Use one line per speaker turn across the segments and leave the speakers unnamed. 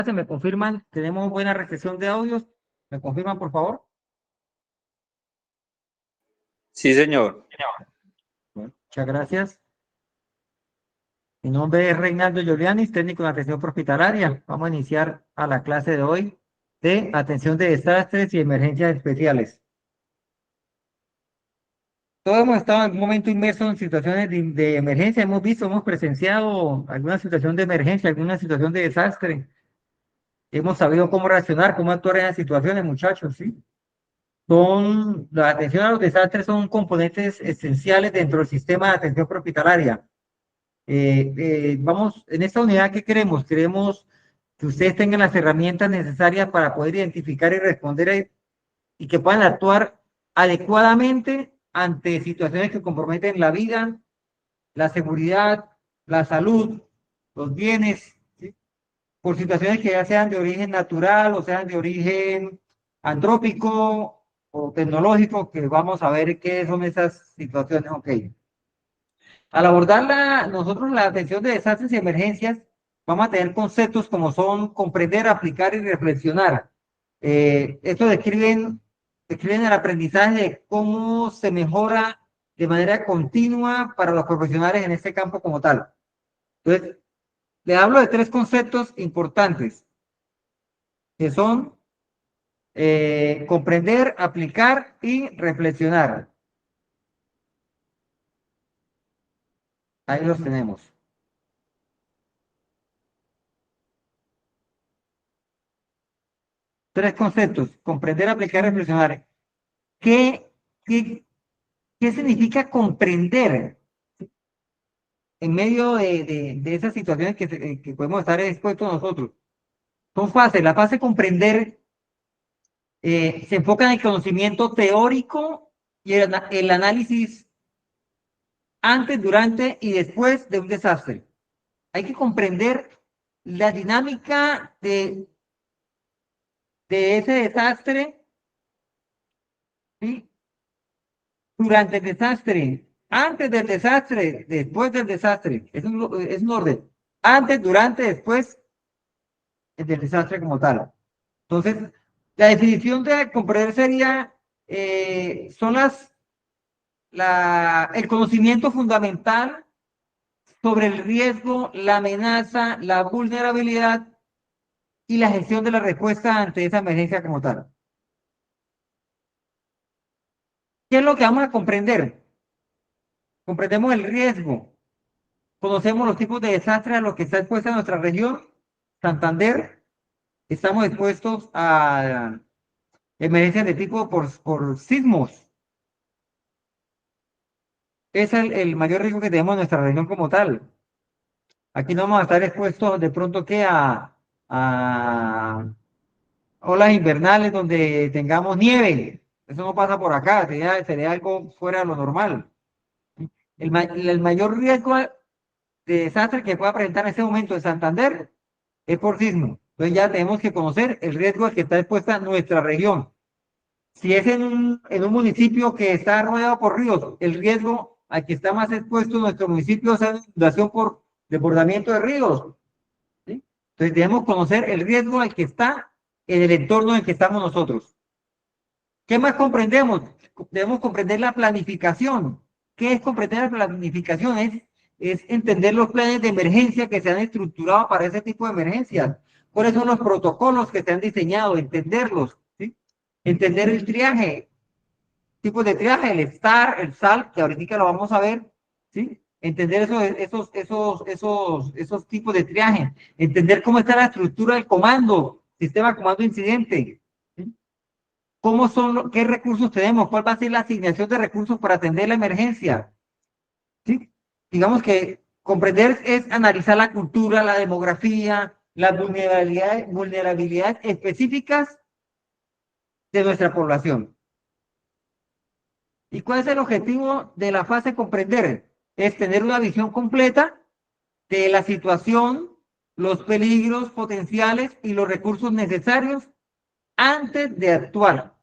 ¿Se me confirman? ¿Tenemos buena recepción de audios? ¿Me confirman, por favor?
Sí, señor.
Bueno, muchas gracias. Mi nombre es Reinaldo Giulianis, técnico de atención hospitalaria. Vamos a iniciar a la clase de hoy de atención de desastres y emergencias especiales. Todos hemos estado en algún momento inmersos en situaciones de emergencia. Hemos visto, hemos presenciado alguna situación de emergencia, alguna situación de desastre. Hemos sabido cómo reaccionar, cómo actuar en las situaciones, muchachos, ¿sí? La atención a los desastres son componentes esenciales dentro del sistema de atención hospitalaria. Vamos, en esta unidad, ¿qué queremos? Queremos que ustedes tengan las herramientas necesarias para poder identificar y responder y que puedan actuar adecuadamente ante situaciones que comprometen la vida, la seguridad, la salud, los bienes, ¿sí? Por situaciones que ya sean de origen natural o sean de origen antrópico o tecnológico, que vamos a ver qué son esas situaciones. Ok. Al abordar nosotros la atención de desastres y emergencias, vamos a tener conceptos como son comprender, aplicar y reflexionar. Esto describen el aprendizaje de cómo se mejora de manera continua para los profesionales en este campo como tal. Entonces, le hablo de tres conceptos importantes, que son comprender, aplicar y reflexionar. Ahí los tenemos. Tres conceptos, comprender, aplicar, reflexionar. ¿Qué, qué, qué significa comprender en medio de esas situaciones que podemos estar expuestos nosotros? Son fases. La fase comprender se enfoca en el conocimiento teórico y el análisis antes, durante y después de un desastre. Hay que comprender la dinámica de ese desastre, ¿sí? Durante el desastre, antes del desastre, después del desastre. Es un orden. Antes, durante, después del desastre como tal. Entonces, la definición de comprender sería, son el conocimiento fundamental sobre el riesgo, la amenaza, la vulnerabilidad y la gestión de la respuesta ante esa emergencia como tal. ¿Qué es lo que vamos a comprender? Comprendemos el riesgo, conocemos los tipos de desastres a los que está expuesta nuestra región, Santander. Estamos expuestos a emergencias de tipo por sismos. Es el mayor riesgo que tenemos en nuestra región como tal. Aquí no vamos a estar expuestos de pronto que a olas invernales donde tengamos nieve. Eso no pasa por acá, sería algo fuera de lo normal. El mayor riesgo de desastre que pueda presentar en este momento en Santander es por sismo. Entonces ya tenemos que conocer el riesgo al que está expuesta nuestra región. Si es en un municipio que está rodeado por ríos, el riesgo al que está más expuesto nuestro municipio es la inundación por desbordamiento de ríos, ¿sí? Entonces debemos conocer el riesgo al que está en el entorno en el que estamos nosotros. ¿Qué más comprendemos? Debemos comprender la planificación. ¿Qué es comprender la planificación? Es entender los planes de emergencia que se han estructurado para ese tipo de emergencias. ¿Cuáles son los protocolos que se han diseñado? Entenderlos, ¿sí? Entender el triaje, tipos de triaje, el STAR, el SAL, que ahorita lo vamos a ver, ¿sí? Entender esos tipos de triaje. Entender cómo está la estructura del comando, sistema comando incidente, ¿sí? ¿Qué recursos tenemos? ¿Cuál va a ser la asignación de recursos para atender la emergencia? ¿Sí? Digamos que comprender es analizar la cultura, la demografía, las vulnerabilidades específicas de nuestra población. ¿Y cuál es el objetivo de la fase comprender? Es tener una visión completa de la situación, los peligros potenciales y los recursos necesarios antes de actuar,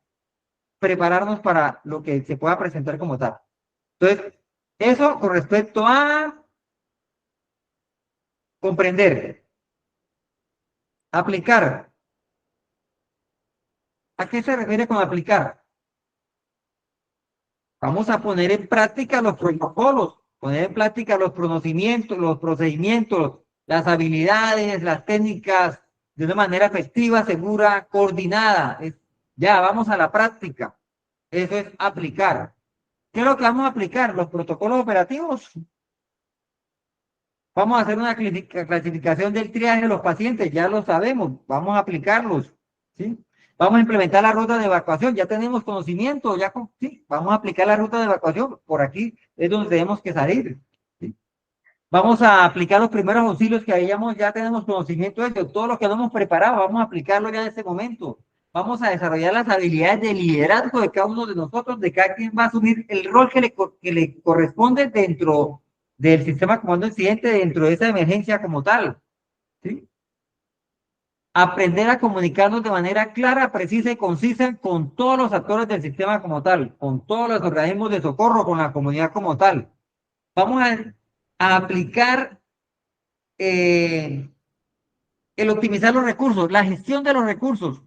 prepararnos para lo que se pueda presentar como tal. Entonces, eso con respecto a comprender. Aplicar. ¿A qué se refiere con aplicar? Vamos a poner en práctica los protocolos, poner en práctica los conocimientos, los procedimientos, las habilidades, las técnicas de una manera efectiva, segura, coordinada. Ya, vamos a la práctica. Eso es aplicar. ¿Qué es lo que vamos a aplicar? Los protocolos operativos. Vamos a hacer una clasificación del triaje de los pacientes, ya lo sabemos, vamos a aplicarlos, ¿sí? Vamos a implementar la ruta de evacuación, ya tenemos conocimiento, sí, vamos a aplicar la ruta de evacuación, por aquí es donde tenemos que salir, ¿sí? Vamos a aplicar los primeros auxilios que hayamos, ya tenemos conocimiento de ello, todo lo que no hemos preparado, vamos a aplicarlo ya en este momento. Vamos a desarrollar las habilidades de liderazgo de cada uno de nosotros, de cada quien va a asumir el rol que le corresponde dentro del sistema de comando incidente, dentro de esa emergencia como tal, ¿sí? Aprender a comunicarnos de manera clara, precisa y concisa con todos los actores del sistema como tal, con todos los organismos de socorro, con la comunidad como tal. Vamos a aplicar el optimizar los recursos, la gestión de los recursos.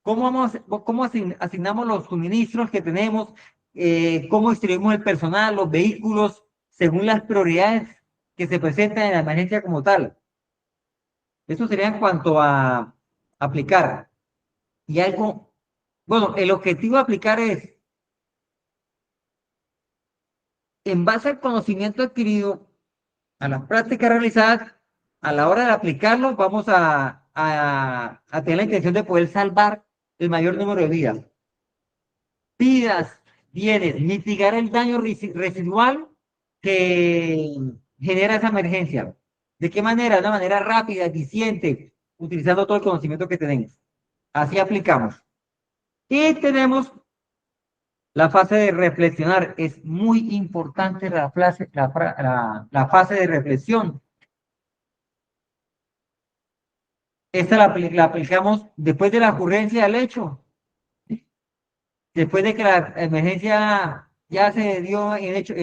¿Cómo asignamos los suministros que tenemos? ¿Cómo distribuimos el personal, los vehículos, según las prioridades que se presentan en la emergencia como tal? Eso sería en cuanto a aplicar. Y algo, bueno, el objetivo de aplicar es, en base al conocimiento adquirido, a las prácticas realizadas, a la hora de aplicarlo, vamos a tener la intención de poder salvar el mayor número de vidas. Vidas, bienes, mitigar el daño residual que genera esa emergencia. ¿De qué manera? De una manera rápida, eficiente, utilizando todo el conocimiento que tenemos. Así aplicamos. Y tenemos la fase de reflexionar. Es muy importante la fase de reflexión. Esta la aplicamos después de la ocurrencia del hecho, después de que la emergencia ya se dio en hecho,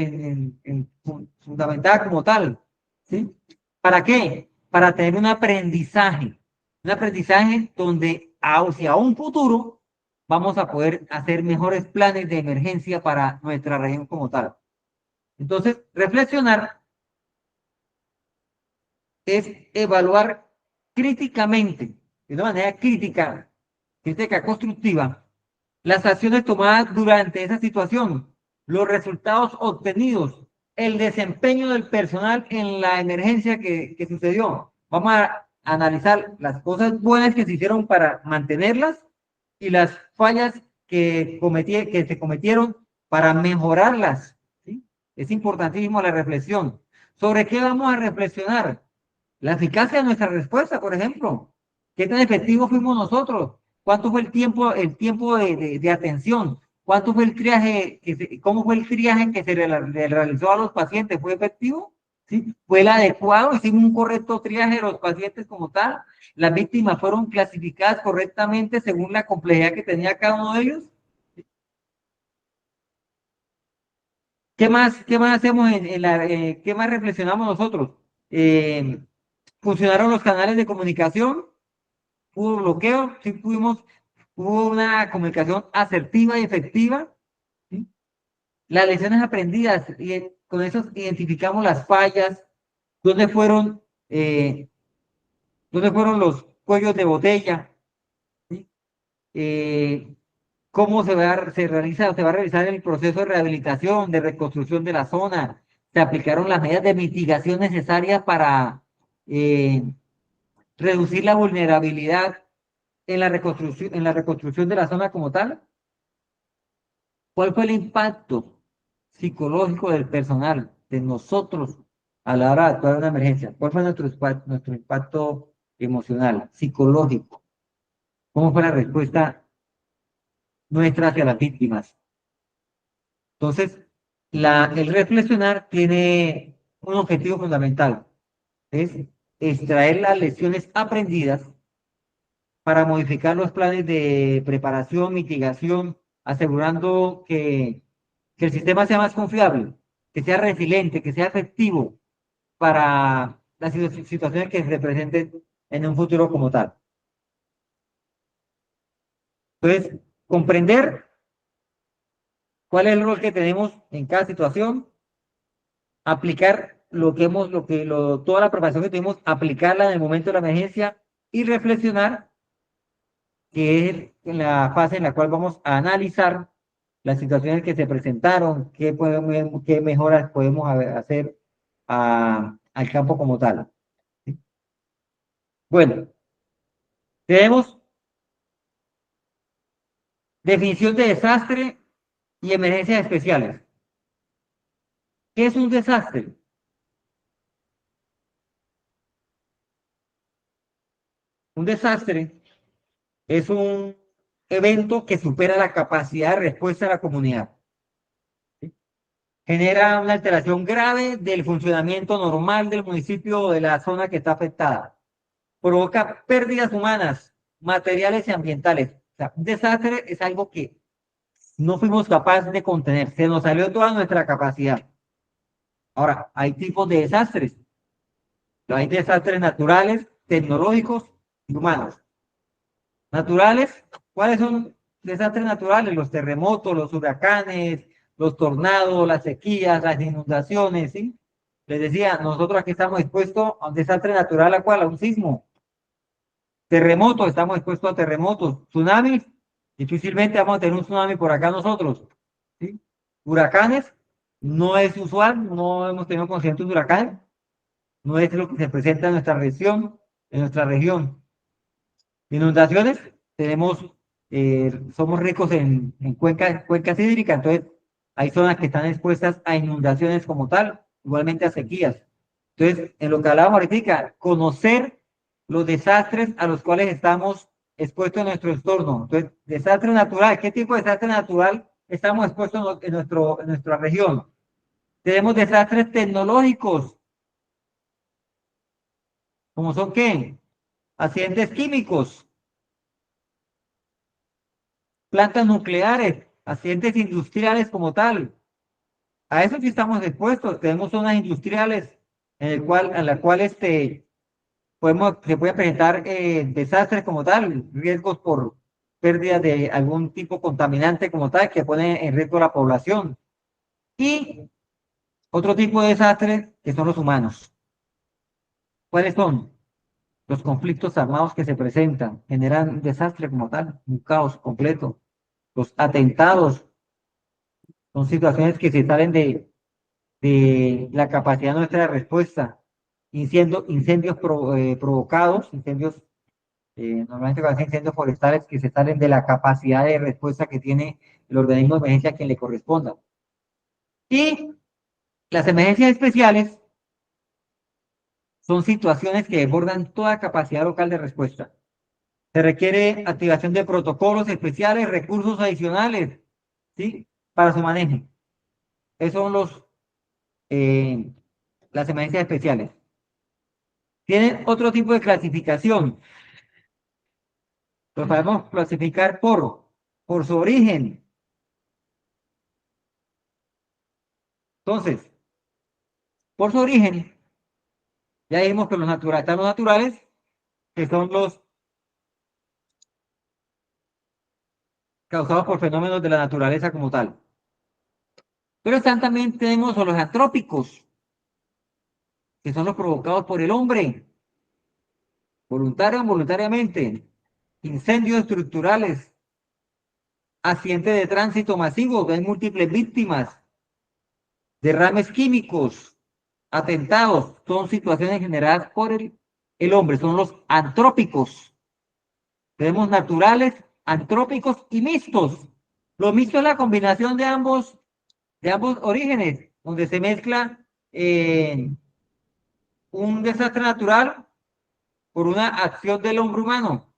fundamentada como tal. ¿Sí? ¿Para qué? Para tener un aprendizaje donde hacia un futuro vamos a poder hacer mejores planes de emergencia para nuestra región como tal. Entonces, reflexionar es evaluar críticamente, de una manera crítica constructiva, las acciones tomadas durante esa situación, los resultados obtenidos, el desempeño del personal en la emergencia que sucedió. Vamos a analizar las cosas buenas que se hicieron para mantenerlas y las fallas que se cometieron para mejorarlas, ¿sí? Es importantísimo la reflexión. ¿Sobre qué vamos a reflexionar? La eficacia de nuestra respuesta, por ejemplo. ¿Qué tan efectivos fuimos nosotros? ¿Cuánto fue el tiempo de atención? ¿Cuánto fue el triaje? ¿Cómo fue el triaje que se le realizó a los pacientes? ¿Fue efectivo? ¿Sí? ¿Fue el adecuado? ¿Hicimos un correcto triaje de los pacientes como tal? ¿Las víctimas fueron clasificadas correctamente según la complejidad que tenía cada uno de ellos? ¿Qué más hacemos qué más reflexionamos nosotros? Eh, ¿Funcionaron los canales de comunicación? ¿Hubo bloqueo? Sí hubo una comunicación asertiva y efectiva, ¿sí? Las lecciones aprendidas, y con eso identificamos las fallas, dónde fueron, eh, dónde fueron los cuellos de botella, ¿sí? Eh, cómo se va a realizar el proceso de rehabilitación, de reconstrucción de la zona, se aplicaron las medidas de mitigación necesarias para eh, reducir la vulnerabilidad en la reconstrucción de la zona como tal. ¿Cuál fue el impacto psicológico del personal, de nosotros, a la hora de actuar en una emergencia? ¿Cuál fue nuestro impacto emocional, psicológico? ¿Cómo fue la respuesta nuestra hacia las víctimas? Entonces, el reflexionar tiene un objetivo fundamental, es extraer las lecciones aprendidas para modificar los planes de preparación, mitigación, asegurando que el sistema sea más confiable, que sea resiliente, que sea efectivo para las situaciones que se presenten en un futuro como tal. Entonces, comprender cuál es el rol que tenemos en cada situación, aplicar toda la preparación que tuvimos, aplicarla en el momento de la emergencia y reflexionar, que es en la fase en la cual vamos a analizar las situaciones que se presentaron, qué mejoras podemos hacer al campo como tal. ¿Sí? Bueno, tenemos definición de desastre y emergencias especiales. ¿Qué es un desastre? Un desastre es un evento que supera la capacidad de respuesta de la comunidad. ¿Sí? Genera una alteración grave del funcionamiento normal del municipio o de la zona que está afectada. Provoca pérdidas humanas, materiales y ambientales. O sea, un desastre es algo que no fuimos capaces de contener. Se nos salió toda nuestra capacidad. Ahora, hay tipos de desastres. Hay desastres naturales, tecnológicos y humanos. Naturales, ¿cuáles son desastres naturales? Los terremotos, los huracanes, los tornados, las sequías, las inundaciones, ¿sí? Les decía, nosotros aquí estamos expuestos a un desastre natural, ¿a cuál? A un sismo. Terremotos, estamos expuestos a terremotos. Tsunamis, difícilmente vamos a tener un tsunami por acá nosotros, ¿sí? Huracanes, no es usual, no hemos tenido conscientes de huracanes, no es lo que se presenta en nuestra región. Inundaciones, somos ricos en cuencas hídricas, entonces hay zonas que están expuestas a inundaciones como tal, igualmente a sequías. Entonces, en lo que hablábamos ahorita, conocer los desastres a los cuales estamos expuestos en nuestro entorno. Entonces, desastre natural, ¿qué tipo de desastre natural estamos expuestos en nuestra región? Tenemos desastres tecnológicos, como son ¿qué? Accidentes químicos, plantas nucleares, accidentes industriales como tal. A eso sí estamos expuestos. Tenemos zonas industriales en la cual se puede presentar desastres como tal, riesgos por pérdida de algún tipo contaminante como tal que pone en riesgo a la población. Y otro tipo de desastres que son los humanos. ¿Cuáles son? Los conflictos armados que se presentan generan un desastre como tal, un caos completo. Los atentados son situaciones que se salen de la capacidad nuestra de respuesta. Incendios provocados, normalmente cuando hay incendios forestales que se salen de la capacidad de respuesta que tiene el organismo de emergencia a quien le corresponda. Y las emergencias especiales son situaciones que desbordan toda capacidad local de respuesta. Se requiere activación de protocolos especiales, recursos adicionales, ¿sí? Para su manejo. Esos son eh, las emergencias especiales. Tienen otro tipo de clasificación. Los podemos clasificar por su origen. Entonces, por su origen, ya dijimos que están los naturales, que son los causados por fenómenos de la naturaleza como tal. Pero también tenemos los antrópicos, que son los provocados por el hombre, voluntario o involuntariamente. Incendios estructurales, accidentes de tránsito masivos, hay múltiples víctimas, derrames químicos, atentados, son situaciones generadas por el hombre, son los antrópicos. Tenemos naturales, antrópicos y mixtos. Lo mixto es la combinación de ambos orígenes, donde se mezcla un desastre natural por una acción del hombre humano,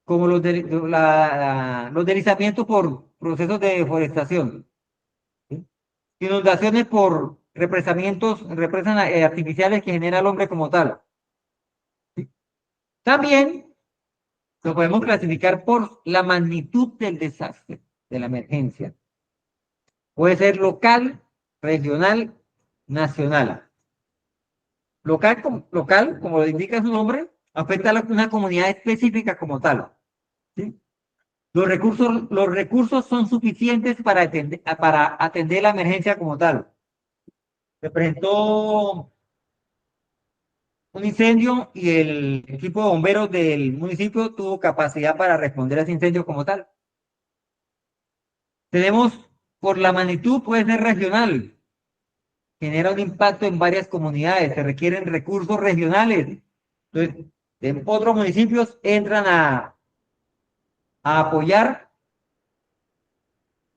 como los deslizamientos por procesos de deforestación, ¿sí? Inundaciones por represas artificiales que genera el hombre como tal. ¿Sí? También lo podemos clasificar por la magnitud del desastre, de la emergencia. Puede ser local, regional, nacional. Local, como lo indica su nombre, afecta a una comunidad específica como tal. ¿sí? Los recursos son suficientes para atender la emergencia como tal. Se presentó un incendio y el equipo de bomberos del municipio tuvo capacidad para responder a ese incendio como tal. Tenemos, por la magnitud, puede ser regional, genera un impacto en varias comunidades, se requieren recursos regionales. Entonces, en otros municipios entran a apoyar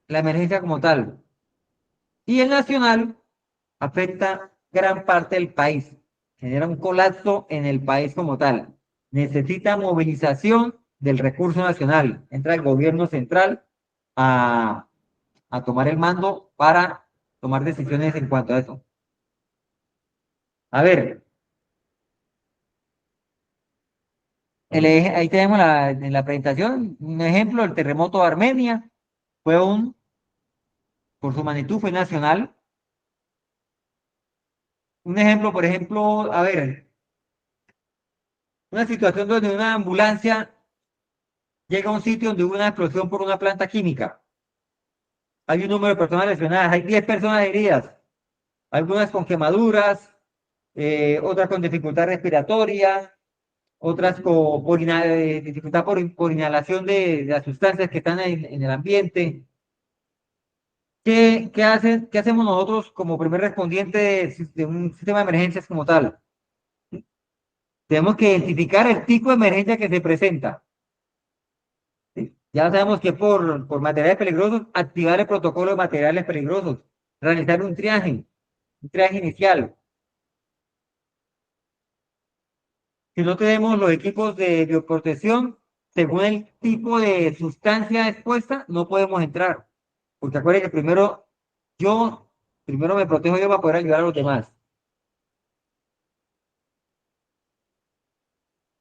la emergencia como tal. Y el nacional afecta gran parte del país, genera un colapso en el país como tal. Necesita movilización del recurso nacional. Entra el gobierno central a, a tomar el mando para tomar decisiones en cuanto a eso. A ver, ahí tenemos en la presentación un ejemplo, el terremoto de Armenia fue por su magnitud, fue nacional. Un ejemplo, por ejemplo, a ver, una situación donde una ambulancia llega a un sitio donde hubo una explosión por una planta química. Hay un número de personas lesionadas, hay 10 personas heridas, algunas con quemaduras, otras con dificultad respiratoria, otras con dificultad por inhalación de las sustancias que están en el ambiente. ¿Qué hacemos nosotros como primer respondiente de un sistema de emergencias como tal? Tenemos que identificar el tipo de emergencia que se presenta. ¿Sí? Ya sabemos que por materiales peligrosos, activar el protocolo de materiales peligrosos, realizar un triaje inicial. Si no tenemos los equipos de bioprotección, según el tipo de sustancia expuesta, no podemos entrar. Porque acuérdense que yo, primero me protejo yo para poder ayudar a los demás.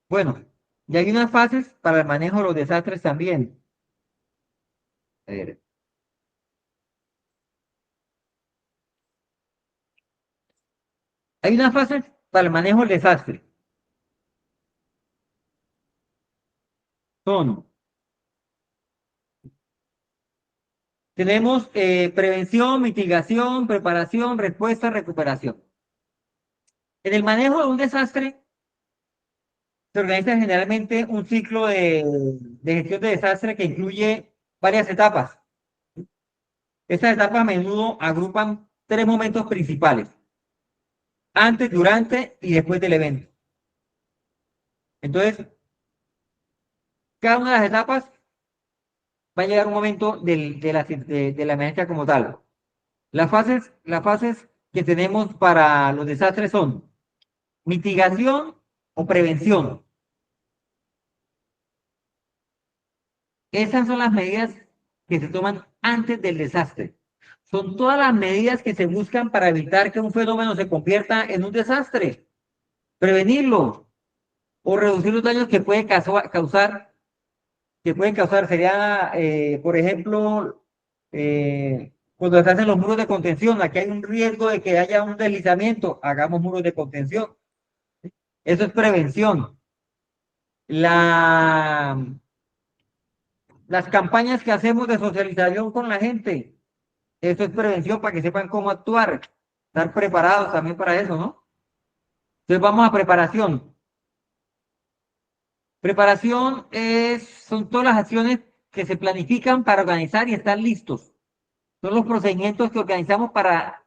Bueno, y hay unas fases para el manejo de los desastres también. A ver, hay unas fases para el manejo del desastre. Son, tenemos prevención, mitigación, preparación, respuesta, recuperación. En el manejo de un desastre se organiza generalmente un ciclo de gestión de desastre que incluye varias etapas. Estas etapas a menudo agrupan tres momentos principales: antes, durante y después del evento. Entonces, cada una de las etapas va a llegar un momento de la emergencia como tal. Las fases que tenemos para los desastres son mitigación o prevención. Esas son las medidas que se toman antes del desastre. Son todas las medidas que se buscan para evitar que un fenómeno se convierta en un desastre, prevenirlo o reducir los daños que puede causar. Sería, por ejemplo, cuando se hacen los muros de contención, aquí hay un riesgo de que haya un deslizamiento, hagamos muros de contención. Eso es prevención. La, las campañas que hacemos de socialización con la gente, eso es prevención para que sepan cómo actuar, estar preparados también para eso, ¿no? Entonces vamos a preparación. Preparación son todas las acciones que se planifican para organizar y estar listos. Son los procedimientos que organizamos para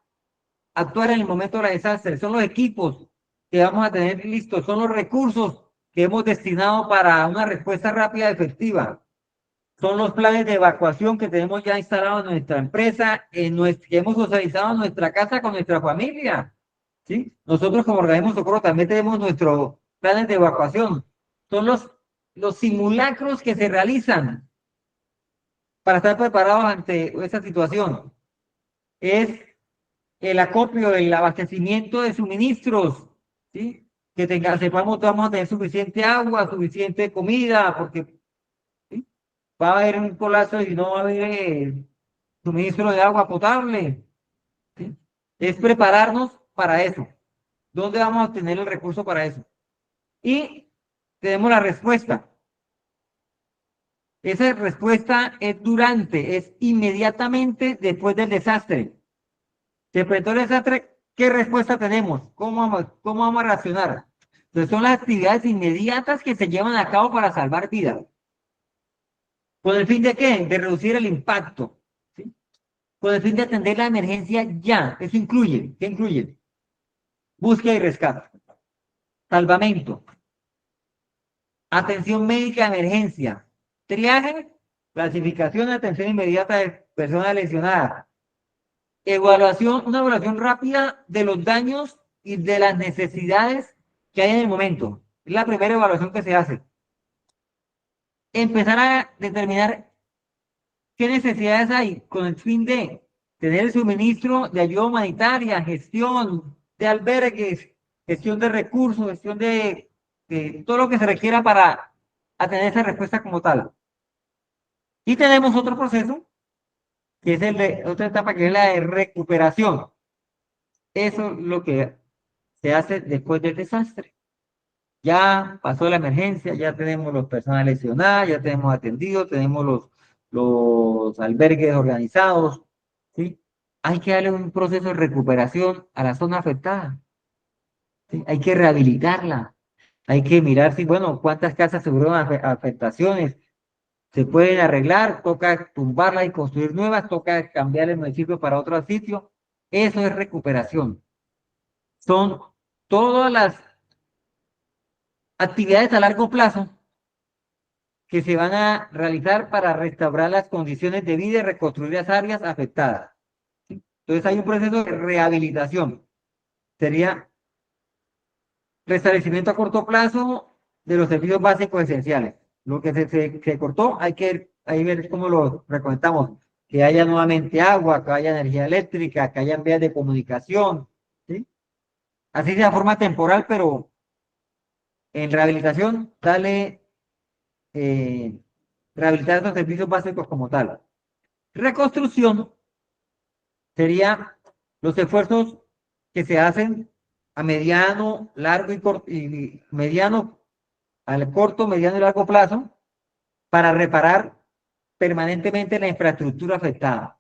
actuar en el momento de la desastre. Son los equipos que vamos a tener listos. Son los recursos que hemos destinado para una respuesta rápida y efectiva. Son los planes de evacuación que tenemos ya instalados en nuestra empresa, que hemos socializado en nuestra casa con nuestra familia. ¿Sí? Nosotros como organismo de socorro también tenemos nuestros planes de evacuación. Son los simulacros que se realizan para estar preparados ante esa situación. Es el acopio, el abastecimiento de suministros, ¿sí? Sepamos que vamos a tener suficiente agua, suficiente comida, porque ¿sí? Va a haber un colapso y no va a haber suministro de agua potable, ¿sí? Es prepararnos para eso. ¿Dónde vamos a obtener el recurso para eso? Y tenemos la respuesta. Esa respuesta es durante, es inmediatamente después del desastre. Se presentó el desastre, ¿qué respuesta tenemos? Cómo vamos a reaccionar? Entonces son las actividades inmediatas que se llevan a cabo para salvar vidas. ¿Con el fin de qué? De reducir el impacto. ¿Sí? Con el fin de atender la emergencia ya. Eso incluye, ¿qué incluye? Búsqueda y rescate, salvamento, atención médica de emergencia, triaje, clasificación de atención inmediata de personas lesionadas, evaluación, una evaluación rápida de los daños y de las necesidades que hay en el momento. Es la primera evaluación que se hace. Empezar a determinar qué necesidades hay con el fin de tener el suministro de ayuda humanitaria, gestión de albergues, gestión de recursos, gestión de todo lo que se requiera para atender esa respuesta como tal. Y tenemos otro proceso, que es el de otra etapa, que es la de recuperación. Eso es lo que se hace después del desastre. Ya pasó la emergencia, ya tenemos los personas lesionadas, ya tenemos atendidos, tenemos los albergues organizados, ¿sí? Hay que darle un proceso de recuperación a la zona afectada, ¿sí? Hay que rehabilitarla, hay que mirar si, bueno, cuántas casas sufrieron afectaciones, se pueden arreglar, toca tumbarlas y construir nuevas, toca cambiar el municipio para otro sitio. Eso es recuperación. Son todas las actividades a largo plazo que se van a realizar para restaurar las condiciones de vida y reconstruir las áreas afectadas. ¿Sí? Entonces hay un proceso de rehabilitación. Sería restablecimiento a corto plazo de los servicios básicos esenciales. Lo que se cortó, hay que ahí ver cómo lo reconectamos. Que haya nuevamente agua, que haya energía eléctrica, que haya vías de comunicación. ¿Sí? Así sea de forma temporal, pero en rehabilitación, dale, eh, rehabilitar los servicios básicos como tal. Reconstrucción sería los esfuerzos que se hacen a mediano, largo y mediano, al corto, mediano y largo plazo para reparar permanentemente la infraestructura afectada.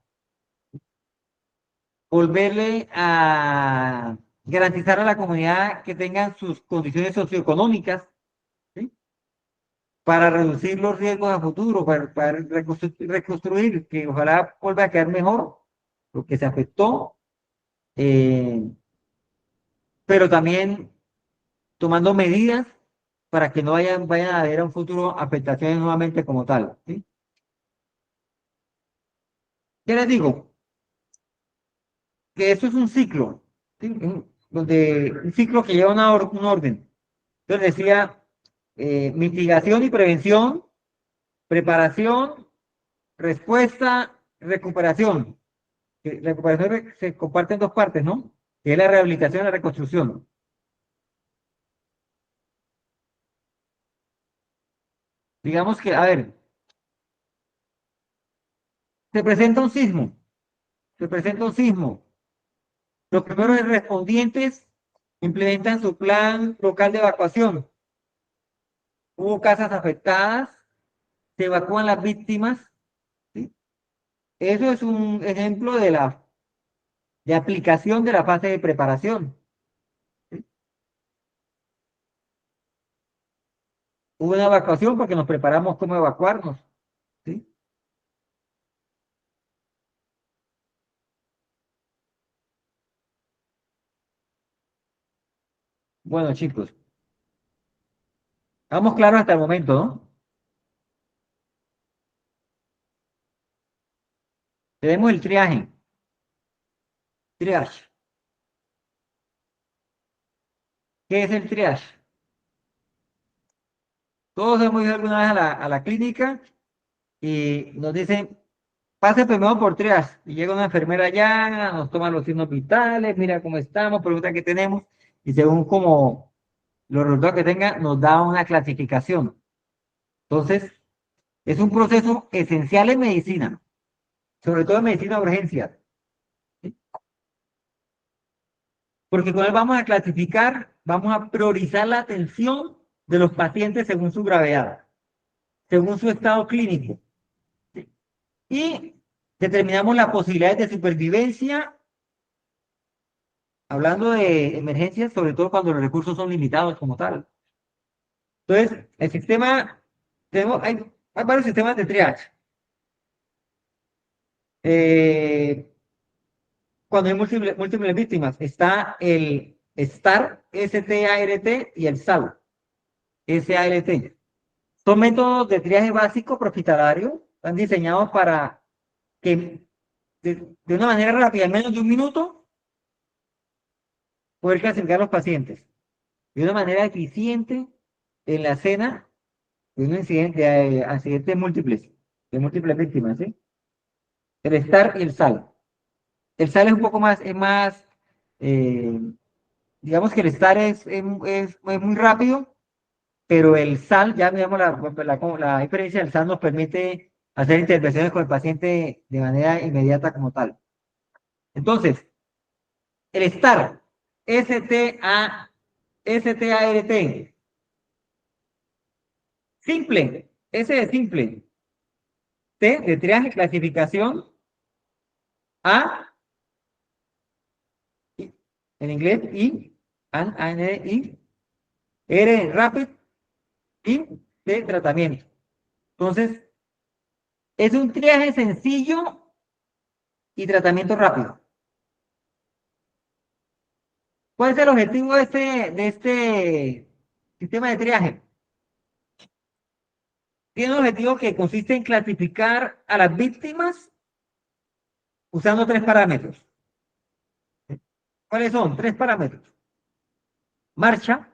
Volverle a garantizar a la comunidad que tengan sus condiciones socioeconómicas, ¿sí? Para reducir los riesgos a futuro, para reconstruir, que ojalá vuelva a quedar mejor lo que se afectó. Eh, pero también tomando medidas para que no vayan a haber a un futuro afectaciones nuevamente como tal. ¿Sí? ¿Qué les digo? Que eso es un ciclo, ¿sí? Un ciclo que lleva un orden. Entonces decía, mitigación y prevención, preparación, respuesta, recuperación. Recuperación se comparte en dos partes, ¿no? Que es la rehabilitación y la reconstrucción. Digamos que, a ver, se presenta un sismo, se presenta un sismo. Los primeros respondientes implementan su plan local de evacuación. Hubo casas afectadas, se evacúan las víctimas. ¿Sí? Eso es un ejemplo de aplicación de la fase de preparación. ¿Sí? Hubo una evacuación porque nos preparamos cómo evacuarnos. ¿Sí? Bueno, chicos, vamos claros hasta el momento, ¿no? Tenemos el triaje. Triage. ¿Qué es el triage? Todos hemos ido alguna vez a la clínica y nos dicen, pase primero por triage. Y llega una enfermera allá, nos toma los signos vitales, mira cómo estamos, pregunta qué tenemos, y según como los resultados que tenga, nos da una clasificación. Entonces, es un proceso esencial en medicina, sobre todo en medicina de urgencias, ¿sí? Porque con él vamos a clasificar, vamos a priorizar la atención de los pacientes según su gravedad. según su estado clínico. Y determinamos las posibilidades de supervivencia, hablando de emergencias, sobre todo cuando los recursos son limitados como tal. Entonces, el sistema, hay varios sistemas de triage. Eh, Cuando hay múltiples víctimas, está el STAR, START y el SALT, SALT. Son métodos de triaje básico hospitalario, están diseñados para que de una manera rápida, en menos de un minuto, poder clasificar a los pacientes. De una manera eficiente en la escena de un incidente, de accidentes múltiples, de múltiples víctimas, ¿sí? El STAR y el SALT. El SALT es un poco más, eh, digamos que el STAR es muy rápido, pero el SAL, ya digamos la diferencia del SAL nos permite hacer intervenciones con el paciente de manera inmediata como tal. Entonces, el STAR, START, simple, S de simple, T de triaje, clasificación, A, en inglés, I, I, R, rapid, I, de tratamiento. Entonces, es un triaje sencillo y tratamiento rápido. ¿Cuál es el objetivo de este sistema de triaje? Tiene un objetivo que consiste en clasificar a las víctimas usando tres parámetros. ¿Cuáles son? Tres parámetros. Marcha,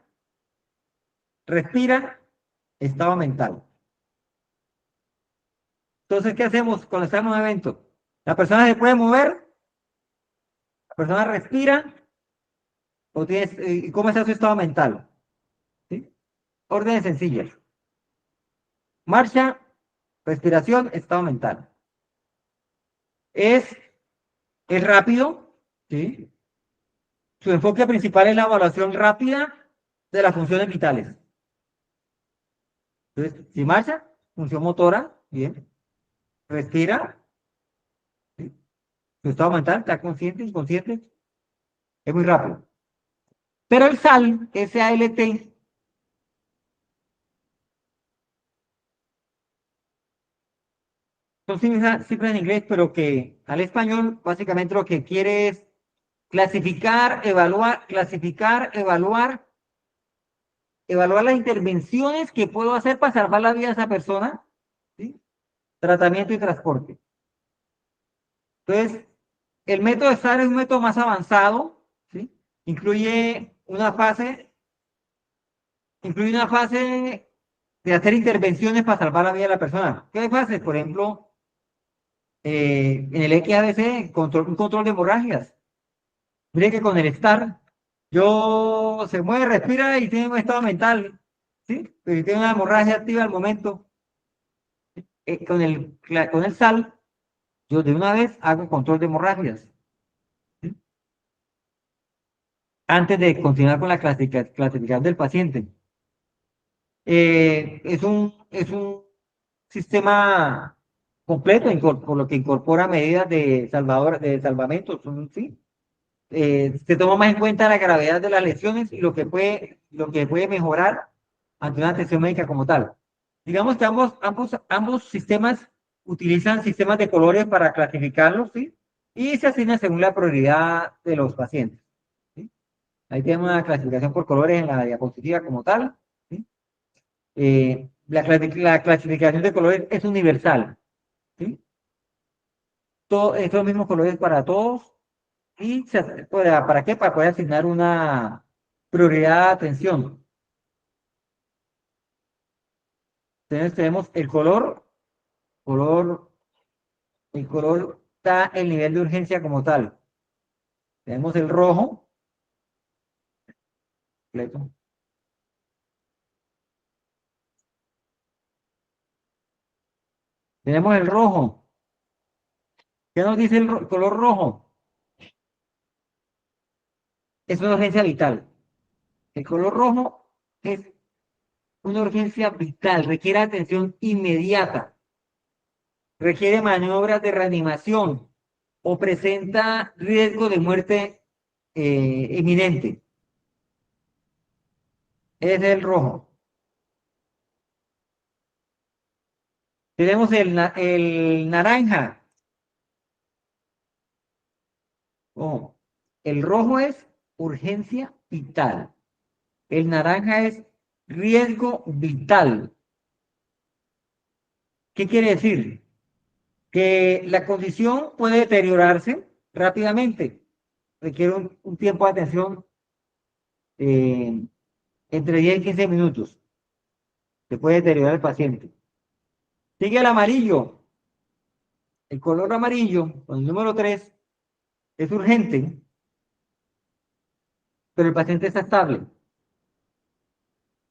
respira, estado mental. Entonces, ¿qué hacemos cuando estamos en un evento? La persona se puede mover, la persona respira, ¿cómo está su estado mental? ¿Sí? Órdenes sencillas. Marcha, respiración, estado mental. Es, es rápido, ¿sí? Su enfoque principal es la evaluación rápida de las funciones vitales. Entonces, si marcha, función motora, bien. Respira, ¿sí? Su estado mental, está consciente, inconsciente, es muy rápido. Pero el SAL, S-A-L-T, son cifras en inglés, pero que al español básicamente lo que quiere es clasificar, evaluar las intervenciones que puedo hacer para salvar la vida de esa persona, ¿sí? Tratamiento y transporte. Entonces, el método STAR es un método más avanzado, ¿sí? Incluye una fase de hacer intervenciones para salvar la vida de la persona. ¿Qué fases? Por ejemplo, en el XADC, un control de hemorragias. Mire que con el STAR, yo se mueve, respira y tiene un estado mental, ¿sí? Pero tiene una hemorragia activa al momento. Con el SAL, yo de una vez hago control de hemorragias, ¿sí? Antes de continuar con la clasificación del paciente. Es un sistema completo, por lo que incorpora medidas de salvamento, ¿sí? Se toma más en cuenta la gravedad de las lesiones y lo que puede mejorar ante una atención médica como tal. Digamos que ambos sistemas utilizan sistemas de colores para clasificarlos, ¿sí? Y se asignan según la prioridad de los pacientes, ¿sí? Ahí tenemos una clasificación por colores en la diapositiva como tal, ¿sí? La clasificación de colores es universal, ¿sí? Son los mismos colores para todos y ¿para qué? Para poder asignar una prioridad de atención. Entonces tenemos color, el color da el nivel de urgencia como tal. Tenemos el rojo, completo. Tenemos el rojo. ¿Qué nos dice el color rojo? Es una urgencia vital. El color rojo es una urgencia vital, requiere atención inmediata, requiere maniobras de reanimación o presenta riesgo de muerte inminente. Es el rojo. Tenemos el naranja. Ojo, el rojo es urgencia vital. El naranja es riesgo vital. ¿Qué quiere decir? Que la condición puede deteriorarse rápidamente. Requiere un tiempo de atención eh, entre 10 y 15 minutos. Se puede deteriorar el paciente. Sigue el amarillo. El color amarillo, con el número 3, es urgente, pero el paciente está estable.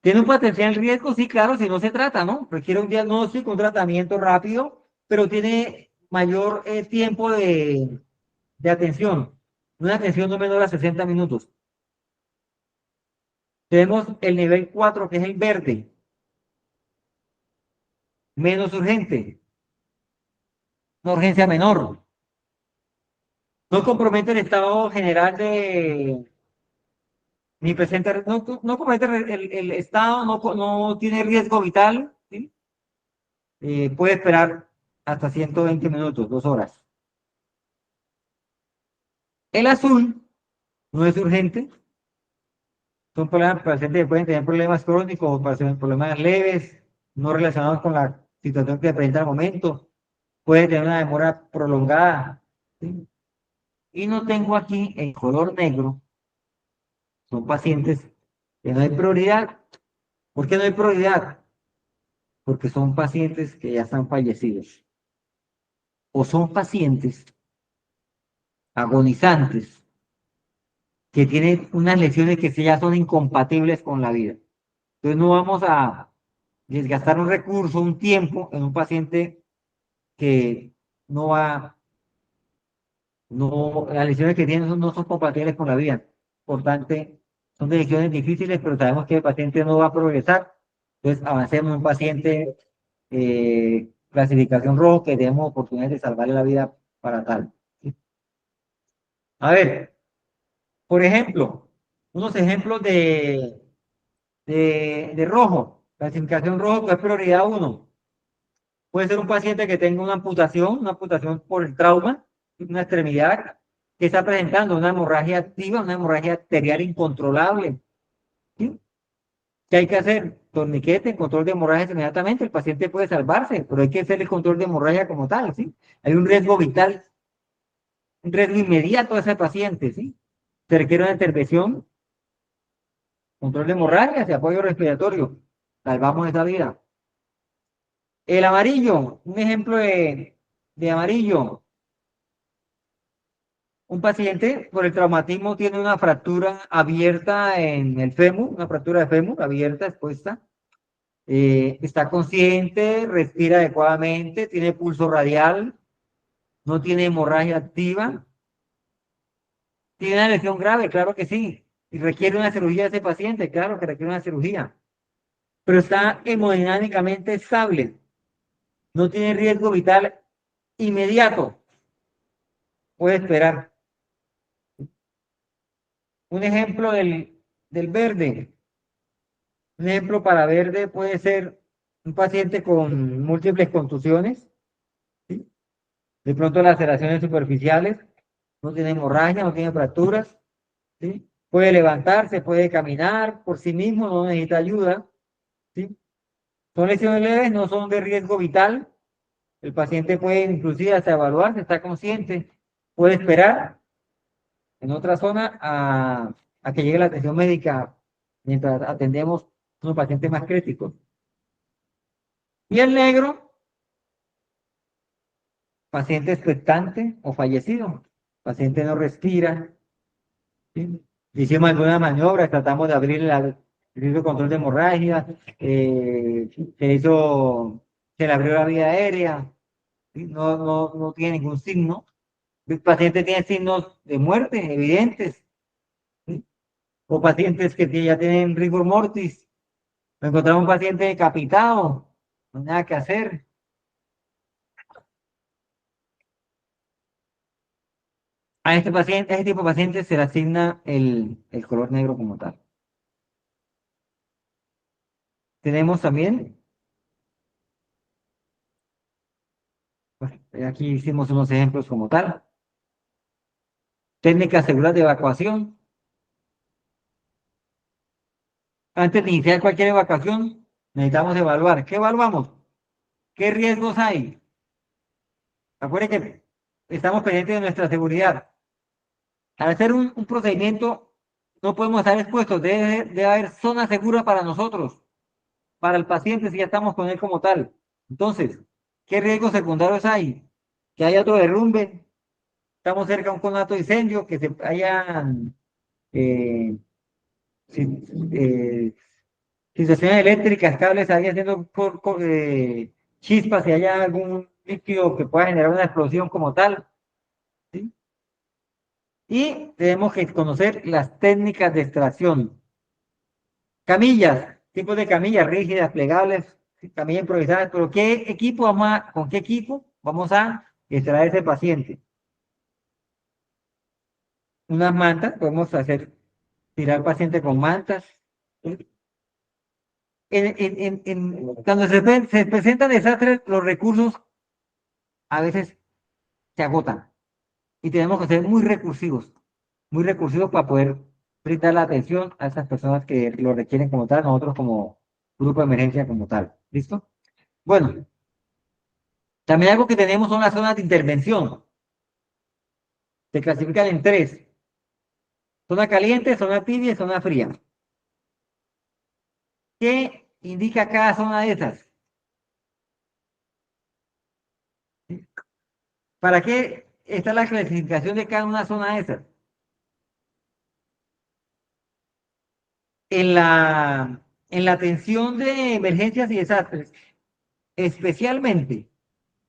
¿Tiene un potencial riesgo? Sí, claro, si no se trata, ¿no? Requiere un diagnóstico, un tratamiento rápido, pero tiene mayor tiempo de atención. Una atención no menor a 60 minutos. Tenemos el nivel 4, que es el verde, menos urgente, una urgencia menor. No compromete el estado general ni presenta, no compromete el estado, no tiene riesgo vital, ¿sí? Puede esperar hasta 120 minutos, 2 horas. El azul no es urgente, son problemas, pacientes que pueden tener problemas crónicos o problemas leves, no relacionados con la situación que presenta al momento, puede tener una demora prolongada, ¿sí? Y no tengo aquí el color negro, son pacientes que no hay prioridad. ¿Por qué no hay prioridad? Porque son pacientes que ya están fallecidos o son pacientes agonizantes que tienen unas lesiones que ya son incompatibles con la vida. Entonces no vamos a desgastar un recurso, un tiempo en un paciente que no va, no, las lesiones que tienen no son compatibles con la vida. Por tanto, son decisiones difíciles, pero sabemos que el paciente no va a progresar. Entonces avancemos en un paciente clasificación rojo que tenemos oportunidad de salvarle la vida para tal. ¿Sí? A ver, por ejemplo, unos ejemplos de rojo, clasificación rojo, que es prioridad 1. Puede ser un paciente que tenga una amputación por el trauma, una extremidad que está presentando una hemorragia activa, una hemorragia arterial incontrolable. ¿Sí? ¿Qué hay que hacer? Torniquete, control de hemorragias inmediatamente. El paciente puede salvarse, pero hay que hacer el control de hemorragia como tal. ¿Sí? Hay un riesgo vital, un riesgo inmediato a ese paciente. ¿Sí? Se requiere una intervención, control de hemorragias y apoyo respiratorio. Salvamos esa vida. El amarillo, un ejemplo de amarillo. Un paciente por el traumatismo tiene una fractura abierta en el fémur, una fractura de fémur abierta, expuesta. Está consciente, respira adecuadamente, tiene pulso radial, no tiene hemorragia activa. Tiene una lesión grave, claro que sí. Y requiere una cirugía de ese paciente, claro que requiere una cirugía. Pero está hemodinámicamente estable, no tiene riesgo vital inmediato, puede esperar. Un ejemplo del verde. Un ejemplo para verde puede ser un paciente con múltiples contusiones, ¿sí? De pronto laceraciones superficiales, no tiene hemorragia, no tiene fracturas, ¿sí? Puede levantarse, puede caminar por sí mismo, no necesita ayuda, ¿sí? Son lesiones leves, no son de riesgo vital. El paciente puede inclusive hasta evaluarse, está consciente, puede esperar en otra zona a que llegue la atención médica mientras atendemos a unos pacientes más críticos. Y el negro, paciente expectante o fallecido. Paciente no respira. ¿Sí? Hicimos alguna maniobra, tratamos de abrir el control de hemorragia, se le abrió la vía aérea, ¿sí? No tiene ningún signo. El paciente tiene signos de muerte evidentes, ¿sí? O pacientes que ya tienen rigor mortis, Encontramos un paciente decapitado, no hay nada que hacer. A este paciente, a este tipo de pacientes se le asigna el color negro como tal. Tenemos también, pues, aquí hicimos unos ejemplos como tal. Técnicas seguras de evacuación. Antes de iniciar cualquier evacuación, necesitamos evaluar. ¿Qué evaluamos? ¿Qué riesgos hay? Acuérdense que estamos pendientes de nuestra seguridad. Al hacer un procedimiento, no podemos estar expuestos. Debe haber zona segura para nosotros, para el paciente, si ya estamos con él como tal. Entonces, ¿qué riesgos secundarios hay? Que haya otro derrumbe, estamos cerca de un conato de incendio, que se hayan eh, si- eh, situaciones eléctricas, cables ahí haciendo chispas, si haya algún líquido que pueda generar una explosión como tal, ¿sí? Y tenemos que conocer las técnicas de extracción. Camillas, tipos de camillas rígidas, plegables, sí, camillas improvisadas, pero con qué equipo vamos a extraer ese paciente? Unas mantas, podemos hacer, tirar paciente con mantas. ¿Sí? Cuando se presentan desastres, los recursos a veces se agotan y tenemos que ser muy recursivos para poder brindar la atención a esas personas que lo requieren como tal, nosotros como grupo de emergencia como tal. ¿Listo? Bueno, también algo que tenemos son las zonas de intervención. Se clasifican en tres: zona caliente, zona tibia y zona fría. ¿Qué indica cada zona de esas? ¿Para qué está la clasificación de cada una zona de esas? En la atención de emergencias y desastres, especialmente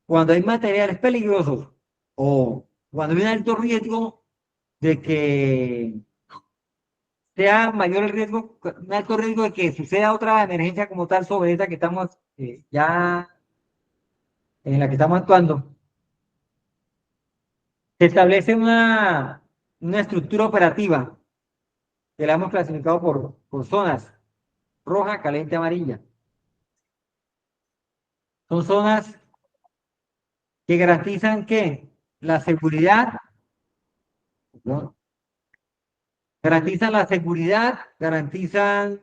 cuando hay materiales peligrosos o cuando hay un alto riesgo de que sea mayor el riesgo, un alto riesgo de que suceda otra emergencia como tal sobre esa que estamos ya en la que estamos actuando, se establece una estructura operativa que la hemos clasificado por zonas: roja, caliente, amarilla. Son zonas que garantizan que la seguridad, ¿no? Garantizan la seguridad, garantizan